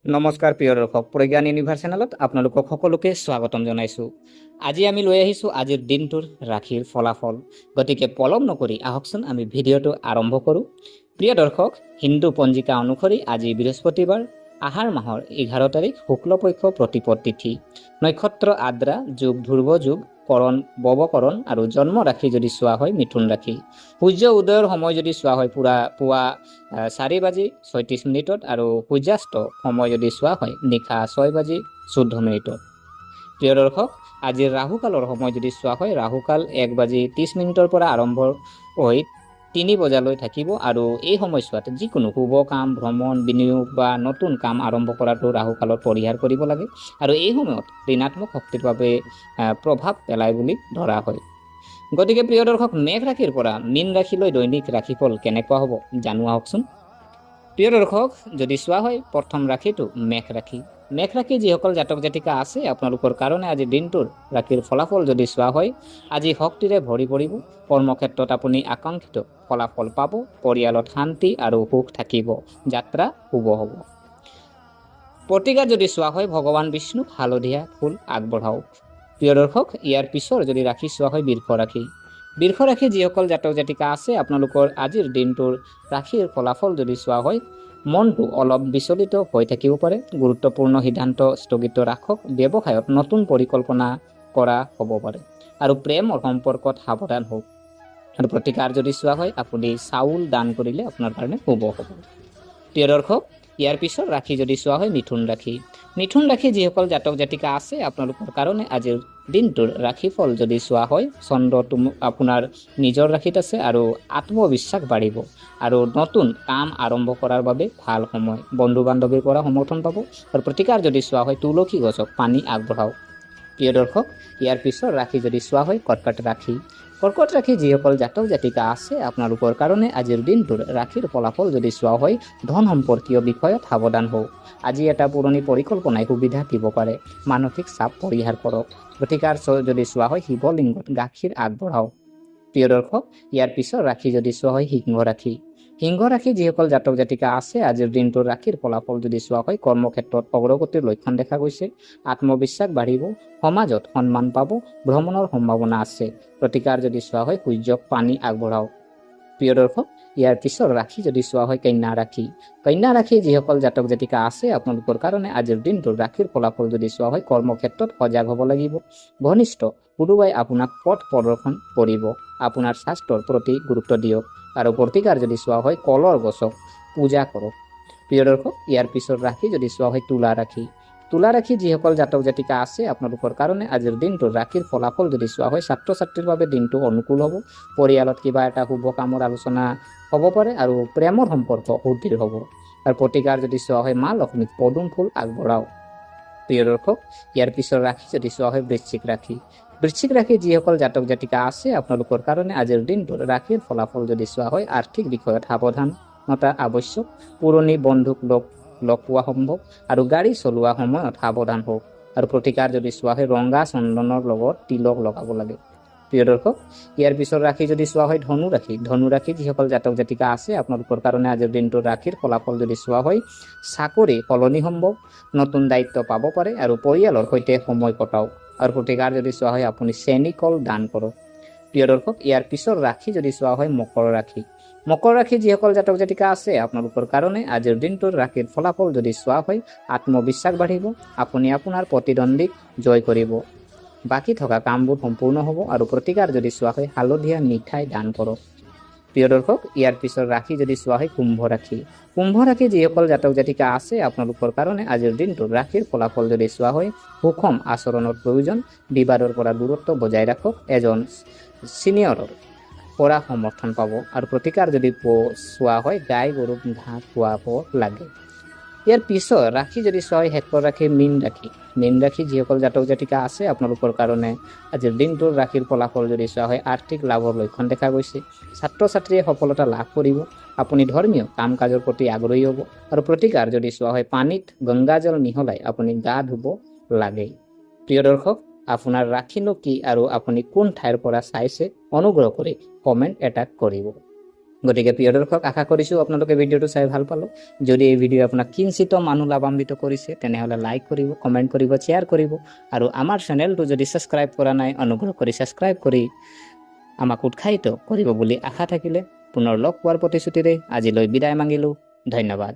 নমস্কাৰ প্ৰিয় দৰ্শক, প্ৰজ্ঞান ইউনিভাৰ্ছ চেনেলত আপোনালোকক সকলোকে স্বাগতম জনাইছোঁ। আজি আমি লৈ আহিছোঁ আজিৰ দিনটোৰ ৰাশিৰ ফলাফল। গতিকে পলম নকৰি আহকচোন আমি ভিডিঅ'টো আৰম্ভ কৰোঁ। প্ৰিয় দৰ্শক, হিন্দু পঞ্জিকা অনুসৰি আজি বৃহস্পতিবাৰ, আহাৰ মাহৰ 11 তাৰিখ, শুক্লপক্ষ প্ৰতিপদ তিথি, নক্ষত্ৰ আদ্ৰা, যোগ ধ্ৰুৱ যোগ, কৰণ বৱকৰণ আৰু জন্ম ৰাশি যদি চোৱা হয় মিথুন ৰাশি। সূৰ্য উদয়ৰ সময় যদি চোৱা হয় পুৱা 4:36 আৰু সূৰ্যাস্ত সময় যদি চোৱা হয় নিশা 6:14। প্ৰিয় দৰ্শক, আজিৰ ৰাহুকালৰ সময় যদি চোৱা হয় ৰাহুকাল 1:30 পৰা আৰম্ভ হৈ 3 বজালৈ থাকিব আৰু এই সময়ছোৱাত যিকোনো শুভ কাম, ভ্ৰমণ, বিনিয়োগ বা নতুন কাম আৰম্ভ কৰাটো ৰাহুকালত পৰিহাৰ কৰিব লাগে আৰু এই সময়ত ঋণাত্মক শক্তিৰ বাবে প্ৰভাৱ পেলায় বুলি ধৰা হয়। গতিকে প্ৰিয় দৰ্শক, মেঘ ৰাশিৰ পৰা মীন ৰাশিলৈ দৈনিক ৰাশিফল কেনেকুৱা হ'ব জানো আহকচোন। প্ৰিয় দৰ্শক, যদি চোৱা হয় প্ৰথম ৰাশিটো মেঘ ৰাশি। মেঘ ৰাশি যিসকল জাতক জাতিকা আছে আপোনালোকৰ কাৰণে আজি দিনটোৰ ৰাশিৰ ফলাফল যদি চোৱা হয়, আজি শক্তিৰে ভৰি পৰিব। কৰ্মক্ষেত্ৰত আপুনি আকাংক্ষিত ফলাফল পাব। পৰিয়ালত শান্তি আৰু সুখ থাকিব। যাত্ৰা শুভ হ'ব। প্ৰতিকাৰ যদি চোৱা হয় ভগৱান বিষ্ণুক হালধীয়া ফুল আগবঢ়াওক। প্ৰিয় দৰ্শক, ইয়াৰ পিছৰ যদি ৰাশি চোৱা হয় বৃষ ৰাশি। বৃষ ৰাশি যিসকল জাতক জাতিকা আছে আপোনালোকৰ আজিৰ দিনটোৰ ৰাশিৰ ফলাফল যদি চোৱা হয়, মনটো অলপ বিচলিত হৈ থাকিব পাৰে। গুৰুত্বপূৰ্ণ সিদ্ধান্ত স্থগিত ৰাখক। ব্যৱসায়ত নতুন পৰিকল্পনা কৰা হ'ব পাৰে আৰু প্ৰেমৰ সম্পৰ্কত সাৱধান হওক। আৰু প্ৰতিকাৰ যদি চোৱা হয় আপুনি চাউল দান কৰিলে আপোনাৰ কাৰণে শুভ হ'ব। প্ৰিয় দৰ্শক, ইয়াৰ পিছৰ ৰাশি যদি চোৱা হয় মিথুন ৰাশি। মিথুন ৰাশি যিসকল জাতক জাতিকা আছে আপোনালোকৰ কাৰণে আজিৰ দিনটোৰ ৰাশিফল যদি চোৱা হয়, চন্দ্ৰটো আপোনাৰ নিজৰ ৰাশিত আছে আৰু আত্মবিশ্বাস বাঢ়িব আৰু নতুন কাম আৰম্ভ কৰাৰ বাবে ভাল সময়। বন্ধু বান্ধৱীৰ পৰা সমৰ্থন পাব আৰু প্ৰতিকাৰ যদি চোৱা হয় তুলসী গছক পানী আগবঢ়াওক। প্ৰিয় দৰ্শক, ইয়াৰ পিছৰ ৰাশি যদি চোৱা হয় কৰ্কট ৰাশি। কৰ্কট ৰাশি যিসকল জাতক জাতিকা আছে আপোনালোকৰ কাৰণে আজিৰ দিনটোৰ ৰাশিৰ ফলাফল যদি চোৱা হয়, ধন সম্পৰ্কীয় বিষয়ত সাৱধান হওক। আজি এটা পুৰণি পৰিকল্পনাই সুবিধা দিব পাৰে। মানসিক চাপ পৰিহাৰ কৰক। প্ৰতিকাৰ যদি চোৱা হয় শিৱলিংগত গাখীৰ আগবঢ়াওক। প্ৰিয় দৰ্শক, ইয়াৰ পিছৰ ৰাশি যদি চোৱা হয় সিংহ ৰাশি। সিংহ ৰাশি যিসকল জাতক জাতিকা আছে আজিৰ দিনটোৰ ৰাশিৰ ফলাফল যদি চোৱা হয় কৰ্মক্ষেত্ৰত অগ্ৰগতিৰ লক্ষণ দেখা গৈছে। আত্মবিশ্বাস বাঢ়িব। সমাজত সন্মান পাব। ভ্ৰমণৰ সম্ভাৱনা আছে। প্ৰতিকাৰ যদি চোৱা হয় সূৰ্যক পানী আগবঢ়াওক। প্ৰিয় দৰ্শক, ইয়াৰ পিছৰ ৰাশি যদি চোৱা হয় কন্যা ৰাশি। কন্যা ৰাশি যিসকল জাতক জাতিকা আছে আপোনালোকৰ কাৰণে আজিৰ দিনটোৰ ৰাশিৰ ফলাফল যদি চোৱা হয় কৰ্মক্ষেত্ৰত সজাগ হ'ব লাগিব। ঘনিষ্ঠ কোনোবাই আপোনাক পথ প্ৰদৰ্শন কৰিব। আপোনাৰ স্বাস্থ্যৰ প্ৰতি গুৰুত্ব দিয়ক আৰু প্ৰতিকাৰ যদি চোৱা হয় কলৰ গছক পূজা কৰক। প্ৰিয় দৰ্শক, ইয়াৰ পিছৰ ৰাশি যদি চোৱা হয় তুলা ৰাশি। তুলা ৰাশি যিসকল জাতক জাতিকা আছে আপোনালোকৰ কাৰণে আজিৰ দিনটোৰ ৰাশিৰ ফলাফল যদি চোৱা হয় ছাত্ৰ ছাত্ৰীৰ বাবে দিনটো অনুকূল হ'ব। পৰিয়ালত কিবা এটা শুভ কামৰ আলোচনা হ'ব পাৰে আৰু প্ৰেমৰ সম্পৰ্ক সুদৃঢ় হ'ব। আৰু প্ৰতিকাৰ যদি চোৱা হয় মা লক্ষ্মীক পদুম ফুল আগবঢ়াওক। প্ৰিয় দৰ্শক, ইয়াৰ পিছৰ ৰাশি যদি চোৱা হয় বৃশ্চিক ৰাশি। বৃশ্চিক ৰাশি যিসকল জাতক জাতিকা আছে আপোনালোকৰ কাৰণে আজিৰ দিনটোৰ ৰাশিৰ ফলাফল যদি চোৱা হয় আৰ্থিক বিষয়ত সাৱধানতা আৱশ্যক। পুৰণি বন্ধুক লগ পোৱা সম্ভৱ আৰু গাড়ী চলোৱা সময়ত সাৱধান হওক। আৰু প্ৰতিকাৰ যদি চোৱা হয় ৰঙা চন্দনৰ লগত তিলক লগাব লাগে। প্ৰিয় দৰ্শক, ইয়াৰ পিছৰ ৰাশি যদি চোৱা হয় ধনু ৰাশি। ধনু ৰাশি যিসকল জাতক জাতিকা আছে আপোনালোকৰ কাৰণে আজিৰ দিনটোৰ ৰাশিৰ ফলাফল যদি চোৱা হয় চাকৰি সলনি সম্ভৱ। নতুন দায়িত্ব পাব পাৰে আৰু পৰিয়ালৰ সৈতে সময় কটাওক। আৰু প্ৰতিকাৰ যদি চোৱা হয় আপুনি চেনি কল দান কৰক। প্ৰিয় দৰ্শক, ইয়াৰ পিছৰ ৰাশি যদি চোৱা হয় মকৰ ৰাশি। মকৰ ৰাশি যিসকল জাতক জাতিকা আছে আপোনালোকৰ কাৰণে আজিৰ দিনটোৰ ৰাশিৰ ফলাফল যদি চোৱা হয় আত্মবিশ্বাস বাঢ়িব। আপুনি আপোনাৰ প্ৰতিদ্বন্দ্বীক জয় কৰিব। বাকী থকা কামবোৰ সম্পূৰ্ণ হ'ব আৰু প্ৰতিকাৰ যদি চোৱা হয় হালধীয়া মিঠাই দান কৰক। প্ৰিয় দৰ্শক, ইয়াৰ পিছৰ ৰাশি যদি চোৱা হয় কুম্ভ ৰাশি। কুম্ভ ৰাশি যিসকল জাতক জাতিকা আছে আপোনালোকৰ কাৰণে আজিৰ দিনটোৰ ৰাশিৰ ফলাফল যদি চোৱা হয় সুষম আচৰণৰ প্ৰয়োজন। বিবাদৰ পৰা দূৰত্ব বজাই ৰাখক। এজন ছিনিয়ৰৰ পৰা সমৰ্থন পাব আৰু প্ৰতিকাৰ যদি চোৱা হয় গাই গৰুক ঘাঁহ খুৱাব লাগে। ইয়াৰ পিছৰ ৰাশি যদি চোৱা হয় শেষৰ ৰাশি মীন ৰাশি। মীন ৰাশি যিসকল জাতক জাতিকা আছে আপোনালোকৰ কাৰণে আজিৰ দিনটোৰ ৰাশিৰ ফলাফল যদি চোৱা হয় আৰ্থিক লাভৰ লক্ষণ দেখা গৈছে। ছাত্ৰ ছাত্ৰীয়ে সফলতা লাভ কৰিব। আপুনি ধৰ্মীয় কাম কাজৰ প্ৰতি আগ্ৰহী হ'ব আৰু প্ৰতিকাৰ যদি চোৱা হয় পানীত গংগাজল মিহলাই আপুনি গা ধুব লাগে। প্ৰিয় দৰ্শক, আপোনাৰ ৰাশিনো কি আৰু আপুনি কোন ঠাইৰ পৰা চাইছে অনুগ্ৰহ কৰি কমেণ্ট এটা কৰিব। গতিকে প্ৰিয় দৰ্শক, আশা কৰিছোঁ আপোনালোকে ভিডিঅ'টো চাই ভাল পালোঁ। যদি এই ভিডিঅ' আপোনাক কিঞ্চিত মানুহ লাভান্বিত কৰিছে তেনেহ'লে লাইক কৰিব, কমেণ্ট কৰিব, শ্বেয়াৰ কৰিব আৰু আমাৰ চেনেলটো যদি ছাবস্ক্ৰাইব কৰা নাই অনুগ্ৰহ কৰি ছাবস্ক্ৰাইব কৰি আমাক উৎসাহিত কৰিব বুলি আশা থাকিলে পুনৰ লগ পোৱাৰ প্ৰতিশ্ৰুতিৰে আজিলৈ বিদায় মাগিলোঁ। ধন্যবাদ।